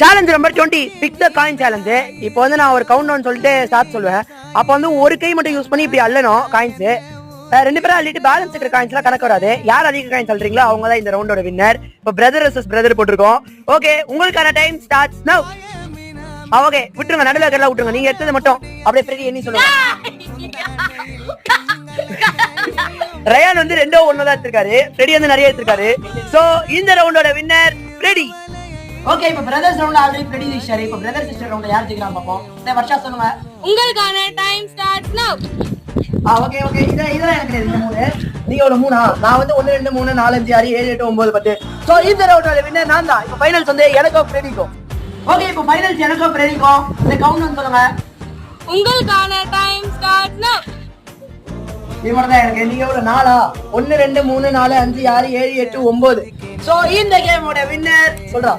Challenge number 20 pick the coin challenge. இப்போ வந்து நான் ஒரு கவுண்ட் டவுன் சொல்லிட்டு ஸ்டார்ட் சொல்லுவேன். அப்போ வந்து ஒரு கை மட்டும் யூஸ் பண்ணி இப்படி அள்ளணும் காயின்ஸ். ரெண்டு பேரும் அள்ளிட்டு பேலன்ஸ் இருக்கிற காயின்ஸ் எல்லாம் கணக்கு வராது. யார் அதிக காயின் சொல்றீங்களோ அவங்க தான் இந்த ரவுண்டோட வின்னர். இப்போ பிரதர் வர்சஸ் பிரதர் போட்டிருக்கோம். ஓகே, உங்களுக்கான டைம் ஸ்டார்ட்ஸ் நவ். ஓகே, விட்டுருங்க, நடுவில் இருக்கிறதெல்லாம் விட்டுருங்க. நீங்க எடுத்தது மட்டும் அப்படியே ஃப்ரெடி எண்ணி சொல்லுங்க. ரயான் வந்து 2-1 தான் எடுத்திருக்காரு. ஃப்ரெடி வந்து நிறைய எடுத்திருக்காரு. சோ இந்த ரவுண்டோட வின்னர் ஃப்ரெடி. ஓகே, இப்போ பிரதர்ஸ் ரவுண்ட்ல ஆல்ரெடி ஃப்ரெடி ஜெயிச்சாரு. இப்போ பிரதர் சிஸ்டர் ரவுண்ட்ல யார் ஜெயிக்கிறாங்க பாப்போம். வர்ஷா சொல்லுங்க. உங்களுக்கான டைம் ஸ்டார்ட்ஸ் நவ. ஓகே இதெல்லாம் எனக்கு தெரியும். 3 நீங்க எவ்வளவு 3? நான் வந்து 1 2 3 4 5 6 7 8 9 10. சோ இந்த ரவுண்டோட வின்னர் நான் தான். இப்போ ஃபைனல்ஸ் வந்து எனக்கும் ஃப்ரெடிக்கும். ஓகே, இப்போ ஃபைனல்ஸ் எனக்கும் ஃப்ரெடிக்கும். இந்த கவுண்ட் வந்து சொல்லுங்க. உங்களுக்கான டைம் ஸ்டார்ட்ஸ் நவ. இவ்வளவுதான் எனக்கு. நீங்க எவ்வளவு 4 1 2 3 4 5 6 7 8 9. சோ இந்த கேமோட வின்னர் சொல்றா.